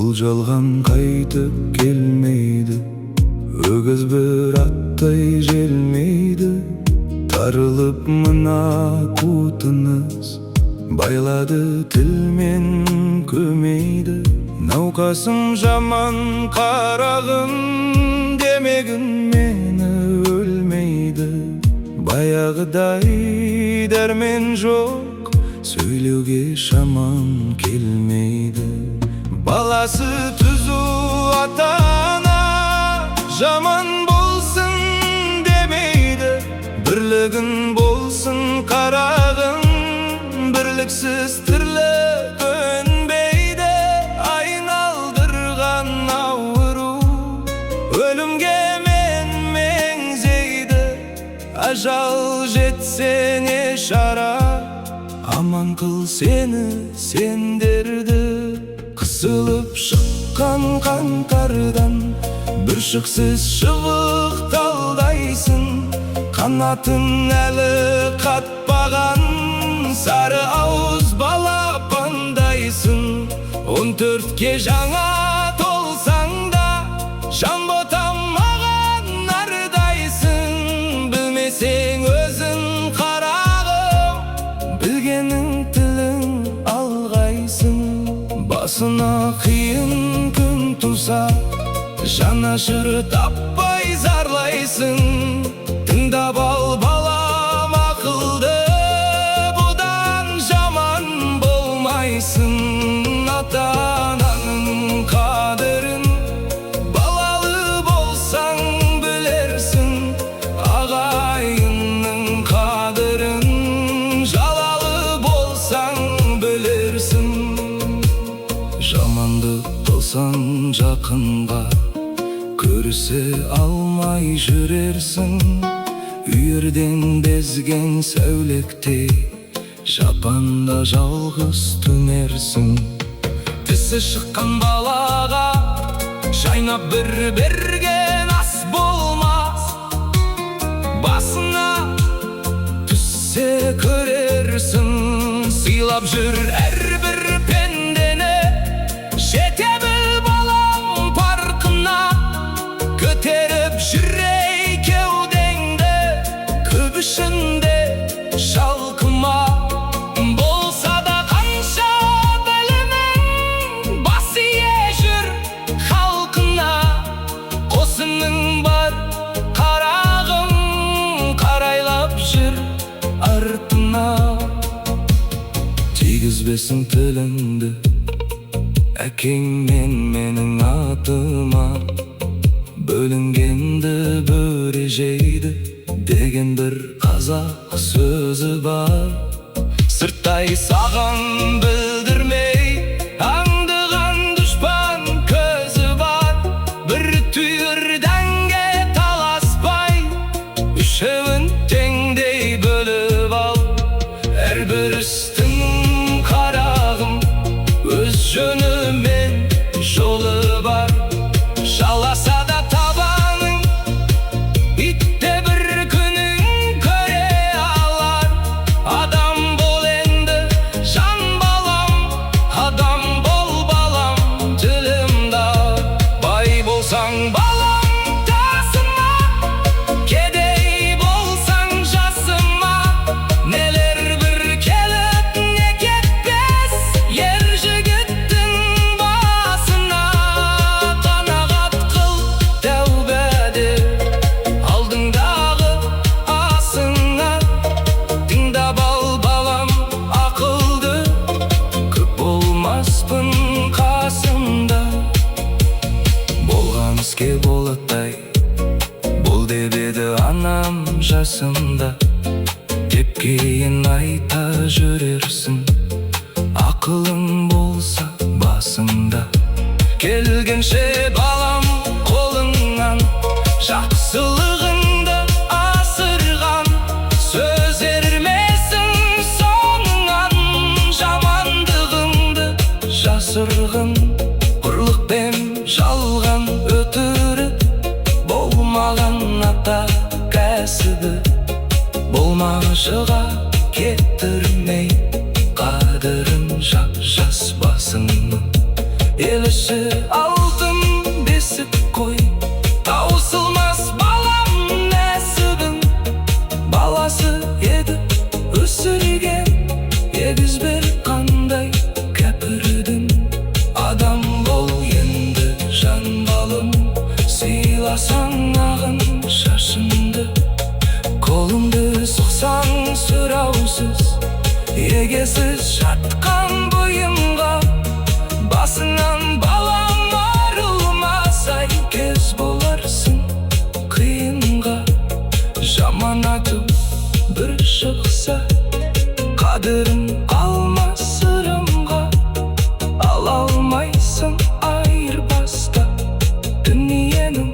Бул жалган кайтып келмейди, өгөз бир аттай желмейди. Тарылып мына кутунуз, байлады тилмен көмейди. Наукасым жаман карагым, демегин мени өлмейди. Баягыдай дәрмен жок, сөйлөөгө шамам келмейди. Баласы түзүү ата-ана, жаман болсын демейди. Бирлигин болсын карагым, бирликсиз тирлик көнбейди. Айналдырган ауру, өлүмгө мен меңзейди. Ажал жетсе не шара, аман кыл сени сендерди. Кысылып шыққан қаңтардан, бүршіксіз шыбықталдайсың. Қанатын әлі қатпаған, сары ауыз балапандайсың. 14-ке жаңа толсаң да, жан ботамаған ардайсың. Білмесең өзің қарағым, білгенің тілің алғайсың. Басына қиын күн туса, жанашыр таппай зарлайсың. Тыңдап ал балам ақылды, бұдан жаман болмайсың. Ата-ананың қадірін балалы болсаң білерсің. Ағайынның қадірін жалалы болсаң білерсің. Жамандық қылсаң жақынға, көрісе алмай жүрерсің. Үйірден безген сәулектей, жапанда жалғыз түнерсің. Тісі шыққан балаға, жайнап бір берген ас болмас. Басына түссе көрерсің, сыйлап жүр әрбір пендені. Жете біл балам парқына, көтеріп жүрей кеудеңді. Көп ішінде шалқыма, болса да қанша білімің, бас ие жүр халқына. Қосының бар қарағым, қарайлап жүр артына. Тигізбесін тіліңді әкең мен менің атыма. Бөлінгенді бөре жейді деген бір қазақ сөзі бар. Сырттай саған білдірмей, аңдыған дұшпан көзі бар. Бір түйір дәнге таласпай, үшеуін теңдей бөліп ал. Әрбір істің қарағым, өз жөні мен жолы бар. Жаласа да табаның, итте бір күнің көре алар. Адам бол енді жан балам, адам бол балам тілімда. Бай болсаң балам тасыма, кедей болсаң жасыма. Нелер бір келіп не кетпес, ер жігіттің басына. Қанағат қыл тәубәде, алдыңдағы асыңа. Тыңдап ал балам ақылды, көп болмаспын қасымда. Болған іске болаттай, бол деп еді анам жасымда. Деп кейін айта жүрерсің, ақылың болса басыңда. Келгенше балам қолыңнан, жақсылығыңды асырған. Сөз ермесін соңыңнан, жамандығыңды жасырғын. Ұрлықпен жалған өтірік, болмаған ата кәсібі. Болмашыға кетірмей, қадірін жас басыңның. келіші алтын бесік қой. Таусылмас балам нәсібің, баласы еді өсірген, егіз бір қандай кәпірдің. Адам бол енді жан балым, сыйласаң ағын шашымды. Қолымды сұқсаң сұраусыз, егесіз жатқан бойымға. Басыңнан балам арылмасай, кез боларсың қиынға. Жаман атып бір шықса, қадірін алма сырымға. Ала алмайсың айырбаста дүниенің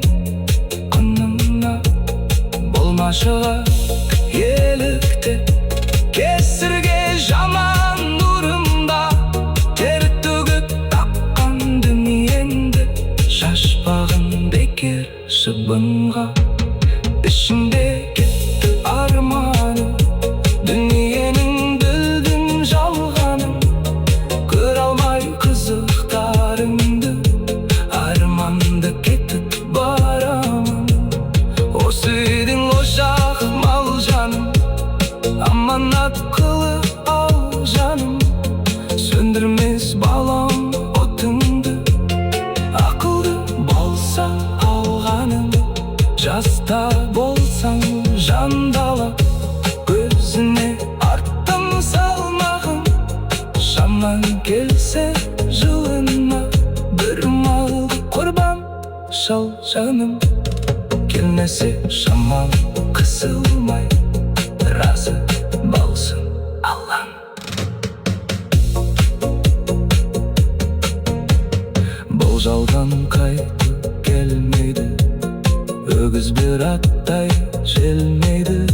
құнына. Болмашыға елікті кесірге жаман нұрында. Тер төгіп тапқан дүниеңді, шашпағын бекер шыбынға. Ішінде кетті арманым, дүниенің білдім жалғанын. Көре алмай қызықтарыңды, арманды кетіп барамын. Осы едің ошақ мал жаным, аманат қылып ал жаным. Сөндірмес балам отыңды, ақылды болса алғаның. Жаста болсаң жандала, көзіне арттың салмағын. Шаман келсе жылына, бір малды құрбан шал жаным. Келмесе шаман қысылмай, разы болсын Аллаң. Бұл жалған қайтып келмейді, өгіз бір аттай желмейді.